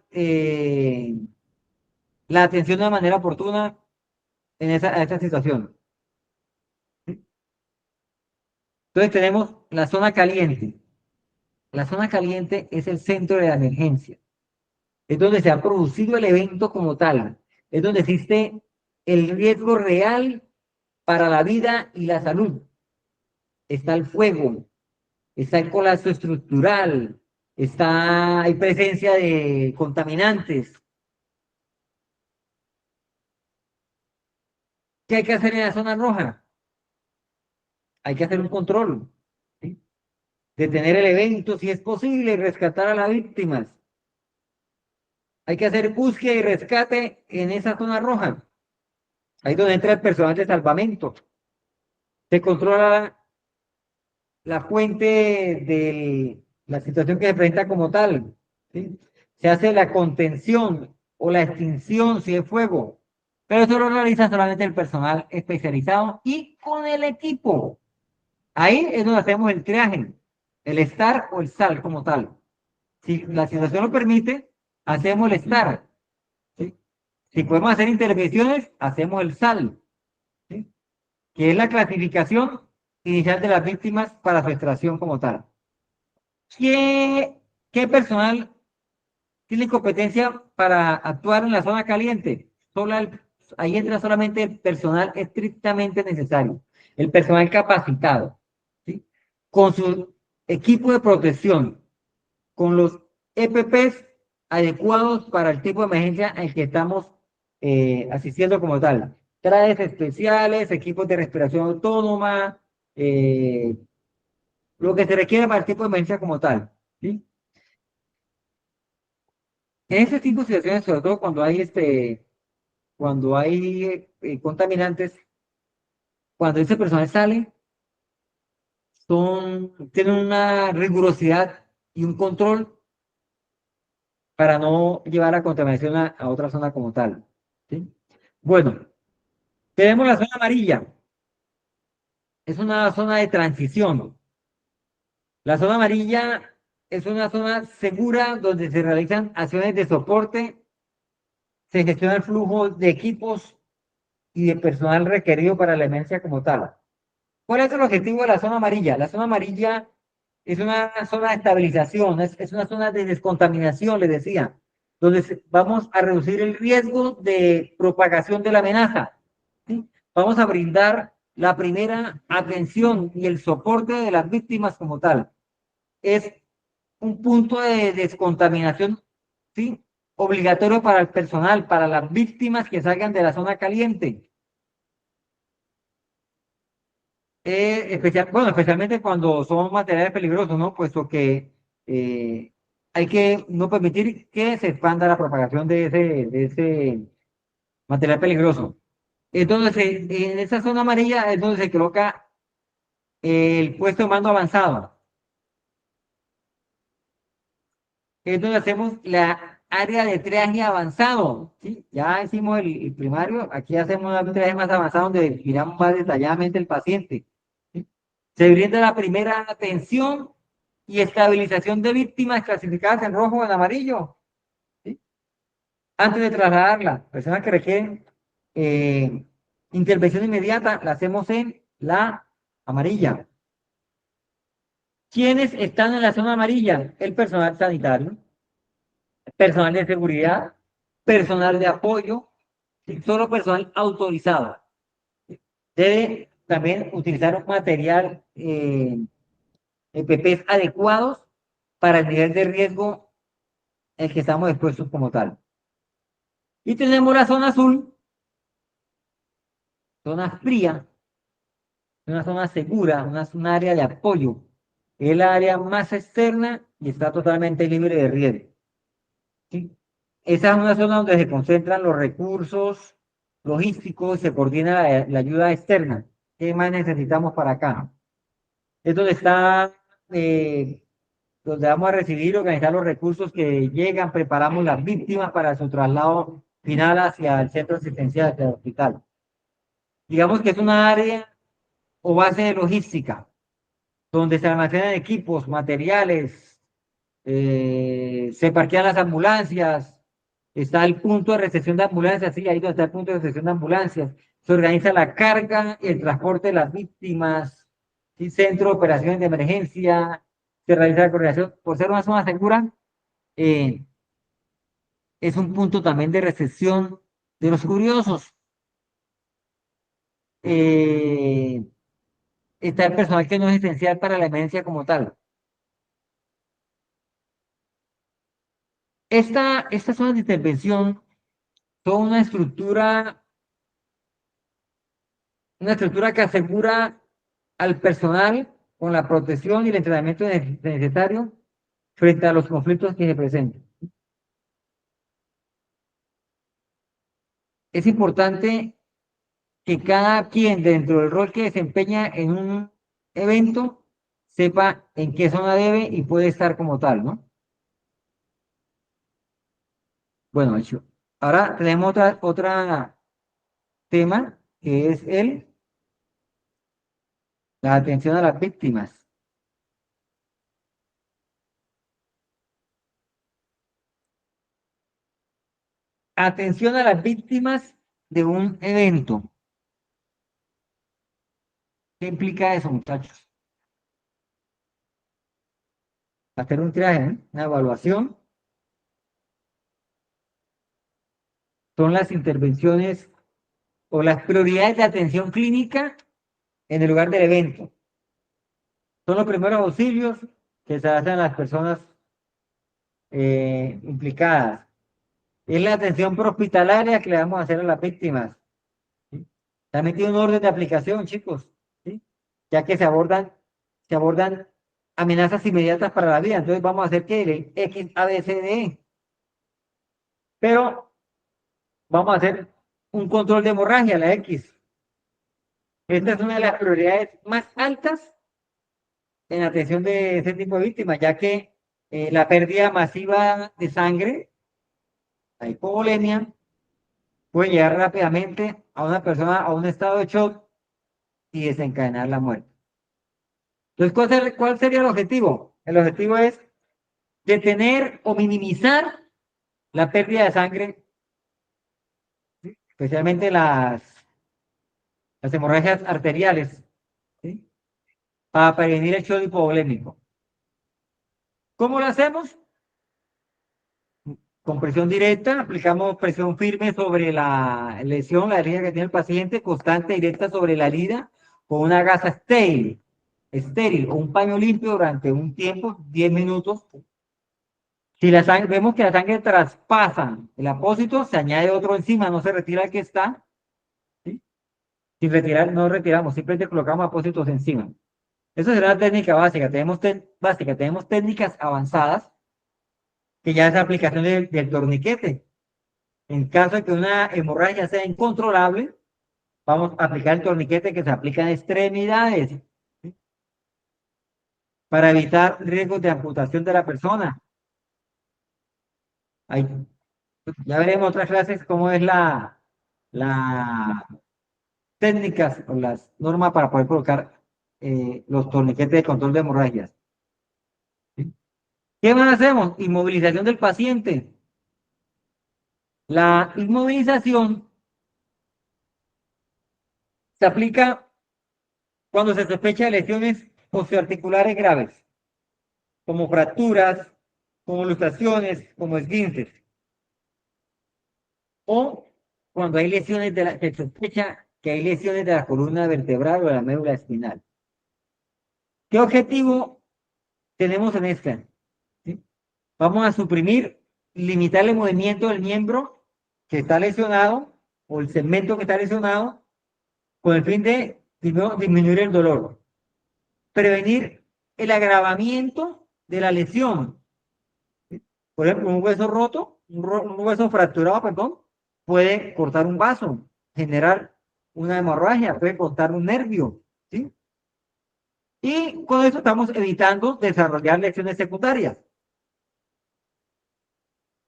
la atención de manera oportuna a esa situación. Entonces tenemos la zona caliente. La zona caliente es el centro de la emergencia. Es donde se ha producido el evento como tal. Es donde existe el riesgo real para la vida y la salud. Está el fuego, está el colapso estructural, hay presencia de contaminantes. ¿Qué hay que hacer en la zona roja? Hay que hacer un control, ¿sí? Detener el evento si es posible y rescatar a las víctimas. Hay que hacer búsqueda y rescate en esa zona roja. Ahí donde entra el personal de salvamento. Se controla la fuente de la situación que se presenta como tal, ¿sí? Se hace la contención o la extinción si es fuego, pero eso lo realiza solamente el personal especializado y con el equipo. Ahí es donde hacemos el triaje, el estar o el sal como tal. Si la situación lo permite, hacemos el estar, ¿sí? Si podemos hacer intervenciones, hacemos el sal, ¿sí? Que es la clasificación inicial de las víctimas para su extracción como tal. ¿Qué personal tiene competencia para actuar en la zona caliente? Ahí entra solamente el personal estrictamente necesario, el personal capacitado, ¿sí? Con su equipo de protección, con los EPPs adecuados para el tipo de emergencia en que estamos asistiendo como tal. Trajes especiales, equipos de respiración autónoma, eh, lo que se requiere para el tipo de emergencia como tal, ¿sí? En ese tipo de situaciones, sobre todo cuando hay contaminantes, cuando ese personal sale, tienen una rigurosidad y un control para no llevar la contaminación a otra zona como tal. ¿Sí? Bueno, tenemos la zona amarilla. Es una zona de transición. La zona amarilla es una zona segura donde se realizan acciones de soporte, se gestiona el flujo de equipos y de personal requerido para la emergencia como tal. ¿Cuál es el objetivo de la zona amarilla? La zona amarilla es una zona de estabilización, es una zona de descontaminación, le decía, donde vamos a reducir el riesgo de propagación de la amenaza. ¿Sí? Vamos a brindar la primera atención y el soporte de las víctimas como tal. Es un punto de descontaminación, ¿sí? Obligatorio para el personal, para las víctimas que salgan de la zona caliente. Bueno, especialmente cuando son materiales peligrosos, ¿no? Puesto que eh, hay que no permitir que se expanda la propagación de ese material peligroso. Entonces, en esa zona amarilla es donde se coloca el puesto de mando avanzado. Es donde hacemos la área de triaje avanzado, ¿sí? Ya hicimos el primario, aquí hacemos un triaje más avanzado donde miramos más detalladamente el paciente. ¿Sí? Se brinda la primera atención y estabilización de víctimas clasificadas en rojo o en amarillo, ¿sí? Antes de trasladarla, personas que requieren eh, intervención inmediata, la hacemos en la amarilla. ¿Quiénes están en la zona amarilla? El personal sanitario, personal de seguridad, personal de apoyo, y solo personal autorizado. Debe también utilizar un material EPPs adecuados para el nivel de riesgo en el que estamos expuestos como tal. Y tenemos la zona azul, zona fría, una zona segura, un área de apoyo. Es el área más externa y está totalmente libre de riesgo. ¿Sí? Esa es una zona donde se concentran los recursos logísticos y se coordina la ayuda externa. ¿Qué más necesitamos para acá? Es donde está, eh, donde vamos a recibir, organizar los recursos que llegan, preparamos las víctimas para su traslado final hacia el centro asistencial, hacia el hospital. Digamos que es una área o base de logística, donde se almacenan equipos, materiales, se parquean las ambulancias, está el punto de recepción de ambulancias, sí, ahí donde está el punto de recepción de ambulancias, se organiza la carga y el transporte de las víctimas, ¿sí? Centro de operaciones de emergencia, se realiza la coordinación, por ser una zona segura, eh, es un punto también de recepción de los curiosos. Eh, Está el personal que no es esencial para la emergencia como tal. Estas zonas de intervención son una estructura que asegura al personal con la protección y el entrenamiento necesario frente a los conflictos que se presenten. Es importante que cada quien dentro del rol que desempeña en un evento sepa en qué zona debe y puede estar como tal, ¿no? Bueno, hecho. Ahora tenemos otra tema que es la atención a las víctimas. Atención a las víctimas de un evento. ¿Qué implica eso, muchachos? Hacer un triaje, ¿eh? Una evaluación. Son las intervenciones o las prioridades de atención clínica en el lugar del evento. Son los primeros auxilios que se hacen a las personas implicadas. Es la atención prehospitalaria que le vamos a hacer a las víctimas. ¿Sí? También tiene un orden de aplicación, chicos, ¿sí? Ya que se abordan amenazas inmediatas para la vida. Entonces vamos a hacer que el X, A, B, C, D. Pero vamos a hacer un control de hemorragia, la X. Esta es una de las prioridades más altas en atención de ese tipo de víctimas, ya que la pérdida masiva de sangre, la hipovolemia, puede llegar rápidamente a una persona a un estado de shock y desencadenar la muerte. Entonces, ¿cuál sería el objetivo? El objetivo es detener o minimizar la pérdida de sangre, especialmente las hemorragias arteriales, ¿sí? Para prevenir el shock hipovolémico. ¿Cómo lo hacemos? Con presión directa, aplicamos presión firme sobre la lesión, la herida que tiene el paciente, constante directa sobre la herida, con una gasa estéril o un paño limpio durante un tiempo, 10 minutos. Si la sangre, vemos que la sangre traspasa el apósito, se añade otro encima, no se retira el que está, ¿sí? Sin retirar, no retiramos, simplemente colocamos apósitos encima. Esa es la técnica básica. Tenemos técnicas avanzadas, que ya es la aplicación del torniquete. En caso de que una hemorragia sea incontrolable, vamos a aplicar el torniquete que se aplica en extremidades, ¿sí? Para evitar riesgos de amputación de la persona. Ahí, ya veremos otras clases cómo es la técnicas o las normas para poder colocar los torniquetes de control de hemorragias, ¿sí? ¿Qué más hacemos? Inmovilización del paciente. La inmovilización se aplica cuando se sospecha de lesiones osteoarticulares graves, como fracturas, como luxaciones, como esguinces, o cuando hay lesiones se sospecha que hay lesiones de la columna vertebral o de la médula espinal. ¿Qué objetivo tenemos en esta? ¿Sí? Vamos a suprimir, limitar el movimiento del miembro que está lesionado o el segmento que está lesionado con el fin de disminuir el dolor, prevenir el agravamiento de la lesión. Por ejemplo, un hueso roto, un hueso fracturado, perdón, puede cortar un vaso, generar una hemorragia, puede cortar un nervio, ¿sí? Y con eso estamos evitando desarrollar lesiones secundarias.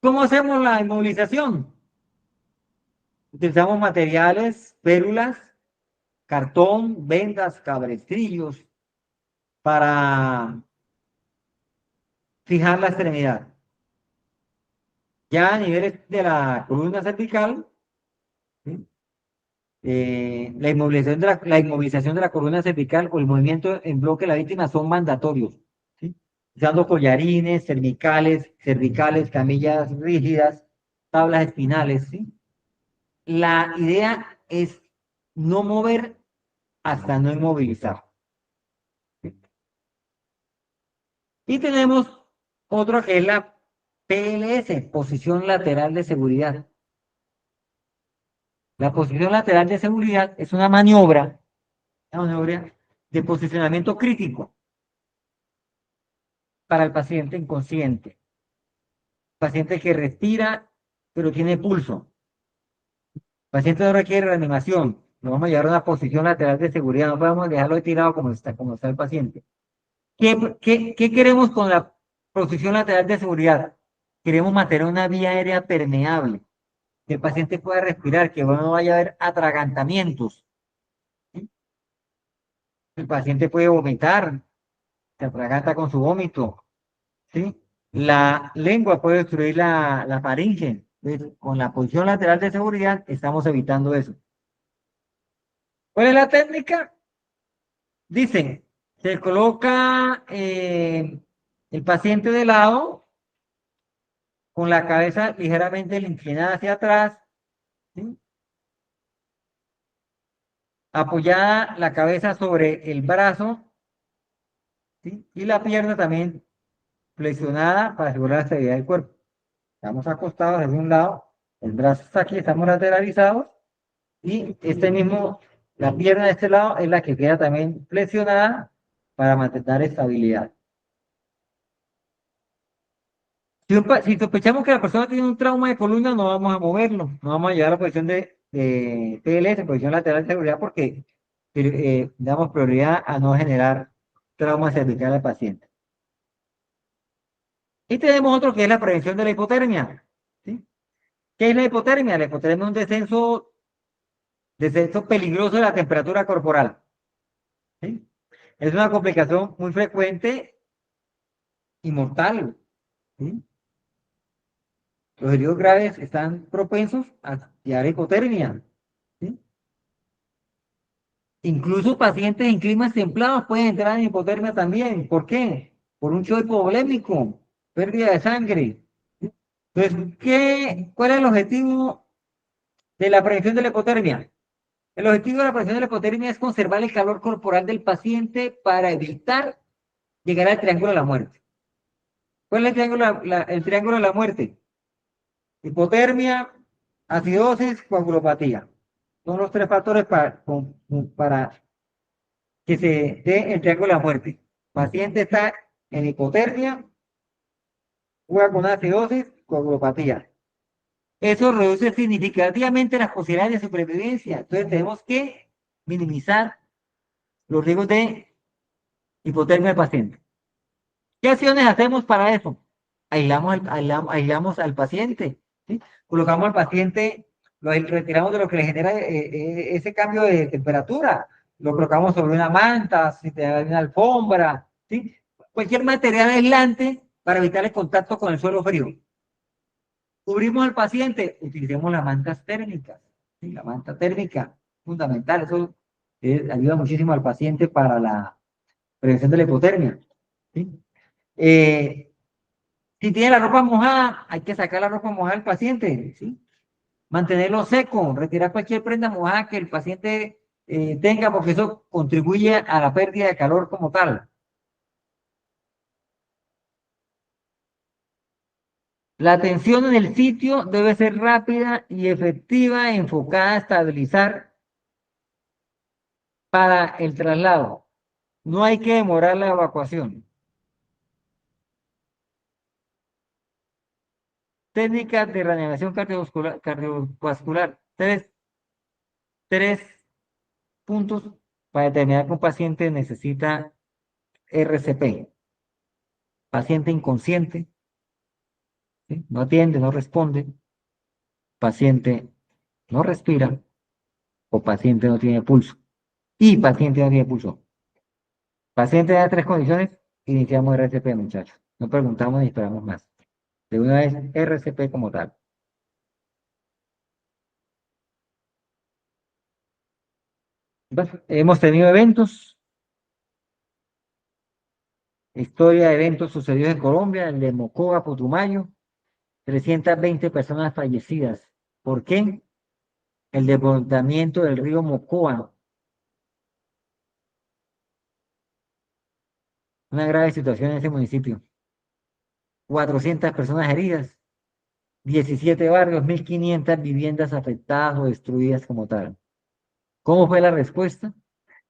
¿Cómo hacemos la inmovilización? Utilizamos materiales, férulas, cartón, vendas, cabestrillos para fijar la extremidad. Ya a niveles de la columna cervical, ¿sí? La inmovilización de la columna cervical o el movimiento en bloque de la víctima son mandatorios, ¿sí? Usando collarines, cervicales, camillas rígidas, tablas espinales, ¿sí? La idea es no mover hasta no inmovilizar, ¿sí? Y tenemos otro que es la PLS, posición lateral de seguridad. La posición lateral de seguridad es una maniobra de posicionamiento crítico para el paciente inconsciente, paciente que respira pero tiene pulso, paciente no requiere reanimación, lo vamos a llevar a una posición lateral de seguridad, no podemos dejarlo tirado como está el paciente. ¿Qué queremos con la posición lateral de seguridad? Queremos mantener una vía aérea permeable, que el paciente pueda respirar, que no vaya a haber atragantamientos, ¿sí? El paciente puede vomitar, se atraganta con su vómito, ¿sí? La lengua puede obstruir la faringe. Entonces, con la posición lateral de seguridad estamos evitando eso. ¿Cuál es la técnica? Dicen, se coloca el paciente de lado con la cabeza ligeramente inclinada hacia atrás, ¿sí? Apoyada la cabeza sobre el brazo, ¿sí? Y la pierna también flexionada para asegurar la estabilidad del cuerpo. Estamos acostados en un lado, el brazo está aquí, estamos lateralizados y la pierna de este lado es la que queda también flexionada para mantener estabilidad. Si sospechamos que la persona tiene un trauma de columna, no vamos a moverlo, no vamos a llevar a la posición de PLS, posición lateral de seguridad, porque damos prioridad a no generar trauma cervical al paciente. Y tenemos otro que es la prevención de la hipotermia. ¿Sí? ¿Qué es la hipotermia? La hipotermia es un descenso peligroso de la temperatura corporal. ¿Sí? Es una complicación muy frecuente y mortal. ¿Sí? Los heridos graves están propensos a llegar a hipotermia. ¿Sí? Incluso pacientes en climas templados pueden entrar en hipotermia también. ¿Por qué? Por un choque hipovolémico, pérdida de sangre. Entonces, ¿cuál es el objetivo de la prevención de la hipotermia? El objetivo de la prevención de la hipotermia es conservar el calor corporal del paciente para evitar llegar al triángulo de la muerte. ¿Cuál es el triángulo de la muerte? Hipotermia, acidosis, coagulopatía. Son los tres factores para que se dé el triángulo de la muerte. El paciente está en hipotermia, juega con acidosis, coagulopatía. Eso reduce significativamente las posibilidades de supervivencia. Entonces tenemos que minimizar los riesgos de hipotermia del paciente. ¿Qué acciones hacemos para eso? Aislamos al paciente, ¿sí? Colocamos al paciente, retiramos de lo que le genera ese cambio de temperatura, lo colocamos sobre una manta, si te da una alfombra, ¿sí? Cualquier material aislante para evitar el contacto con el suelo frío. Cubrimos al paciente, utilicemos las mantas térmicas, ¿sí? La manta térmica, fundamental, eso ayuda muchísimo al paciente para la prevención de la hipotermia, ¿sí? Eh, Si tiene la ropa mojada, hay que sacar la ropa mojada al paciente, ¿sí? Mantenerlo seco, retirar cualquier prenda mojada que el paciente tenga, porque eso contribuye a la pérdida de calor como tal. La atención en el sitio debe ser rápida y efectiva, enfocada a estabilizar para el traslado. No hay que demorar la evacuación. Técnicas de reanimación cardiovascular. Tres puntos para determinar que un paciente necesita RCP. Paciente inconsciente, ¿sí? No atiende, no responde, paciente no respira o paciente no tiene pulso. Y paciente no tiene pulso. Paciente de las tres condiciones, iniciamos RCP, muchachos. No preguntamos ni esperamos más. De una vez, RCP como tal. Entonces, hemos tenido eventos, historia de eventos sucedidos en Colombia, el de Mocoa, Putumayo, 320 personas fallecidas. ¿Por qué? El desbordamiento del río Mocoa, una grave situación en ese municipio. 400 personas heridas, 17 barrios, 1.500 viviendas afectadas o destruidas como tal. ¿Cómo fue la respuesta?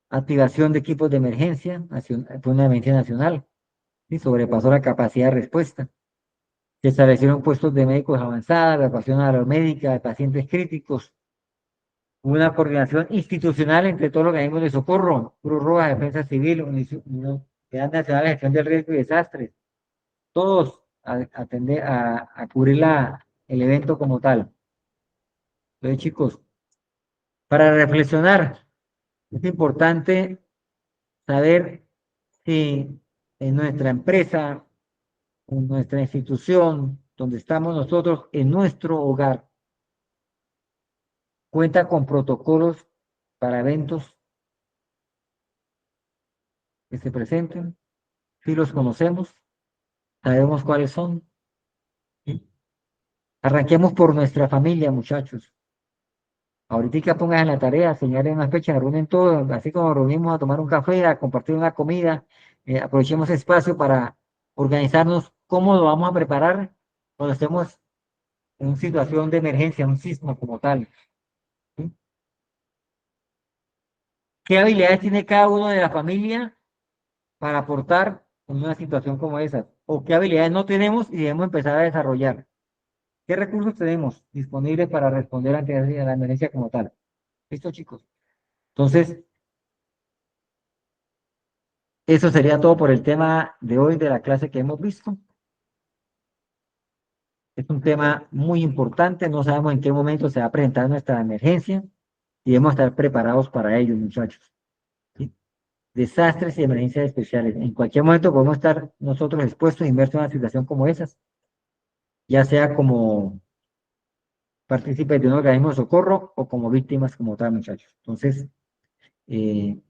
Activación de equipos de emergencia, fue una emergencia nacional, y sobrepasó la capacidad de respuesta. Se establecieron puestos de médicos avanzada, evacuación aeromédica de pacientes críticos, hubo una coordinación institucional entre todos los organismos de socorro, Cruz Roja, Defensa Civil, Unidad Nacional de Gestión del Riesgo y Desastres, todos a cubrir el evento como tal. Entonces, chicos, para reflexionar, es importante saber si en nuestra empresa, en nuestra institución, donde estamos nosotros, en nuestro hogar, cuenta con protocolos para eventos que se presenten, si los conocemos, sabemos cuáles son. ¿Sí? Arranquemos por nuestra familia, muchachos. Ahorita pongan en la tarea, señalen una fecha, reúnen todos, así como reunimos a tomar un café, a compartir una comida, aprovechemos espacio para organizarnos cómo lo vamos a preparar cuando estemos en una situación de emergencia, un sismo como tal. ¿Sí? ¿Qué habilidades tiene cada uno de la familia para aportar en una situación como esa? o qué habilidades no tenemos y debemos empezar a desarrollar. ¿Qué recursos tenemos disponibles para responder ante la emergencia como tal? ¿Listo, chicos? Entonces, eso sería todo por el tema de hoy de la clase que hemos visto. Es un tema muy importante, no sabemos en qué momento se va a presentar nuestra emergencia y debemos estar preparados para ello, muchachos. ¿Sí? Desastres y emergencias especiales. En cualquier momento podemos estar nosotros expuestos, inmersos en una situación como esas, ya sea como partícipes de un organismo de socorro o como víctimas como tal, muchachos. Entonces, eh,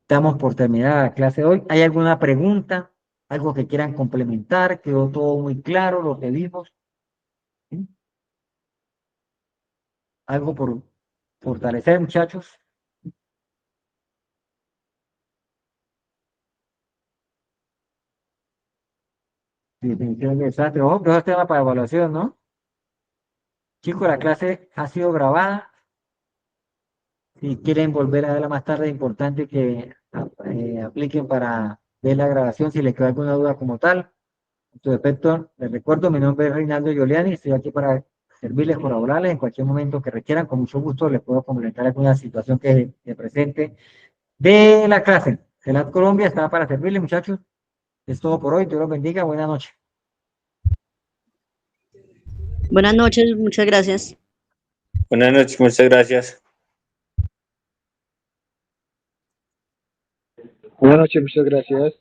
damos por terminada la clase de hoy. ¿Hay alguna pregunta? ¿Algo que quieran complementar? ¿Quedó todo muy claro lo que vimos? ¿Sí? ¿Algo por fortalecer, muchachos? Definición de desastre. Ojo, que eso es tema para evaluación, ¿no? Chicos, la clase ha sido grabada. Si quieren volver a verla más tarde, es importante que apliquen para ver la grabación si les queda alguna duda como tal. En su defecto, les recuerdo, mi nombre es Reinaldo Giuliani, estoy aquí para servirles, colaborarles en cualquier momento que requieran. Con mucho gusto les puedo complementar alguna situación que presente de la clase. CELAT Colombia está para servirles, muchachos. Es todo por hoy. Dios los bendiga. Buenas noches.
Buenas noches, muchas gracias.
Buenas noches, muchas gracias.
Buenas noches, muchas gracias.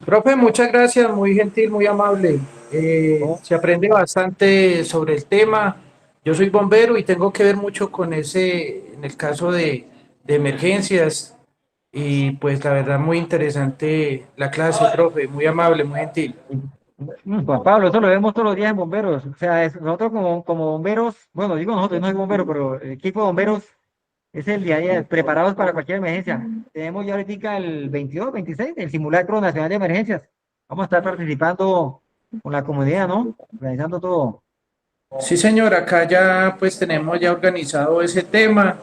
Profe, muchas gracias, muy gentil, muy amable.
¿No?
Se aprende bastante sobre el tema. Yo soy bombero y tengo que ver mucho con ese, en el caso de emergencias. Y pues la verdad, muy interesante la clase, profe, muy amable, muy gentil.
Juan Pablo, eso lo vemos todos los días en bomberos. O sea, nosotros como bomberos, bueno, digo nosotros, no soy bombero, pero el equipo de bomberos es el día a día, preparados para cualquier emergencia. Tenemos ya ahorita el 22, 26, el simulacro nacional de emergencias. Vamos a estar participando con la comunidad, ¿no? Organizando todo.
Sí, señor, acá ya pues tenemos ya organizado ese tema.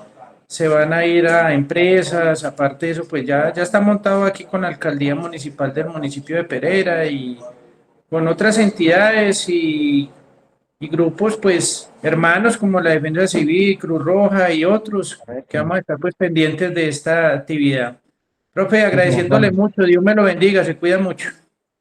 Se van a ir a empresas, aparte de eso, pues ya está montado aquí con la alcaldía municipal del municipio de Pereira y con otras entidades y grupos, pues hermanos como la Defensa Civil, Cruz Roja y otros que
Correcto.
vamos a estar pues pendientes de esta actividad. Profe,
Muchísimo,
agradeciéndole
Pablo.
mucho, Dios me lo bendiga, se cuida mucho.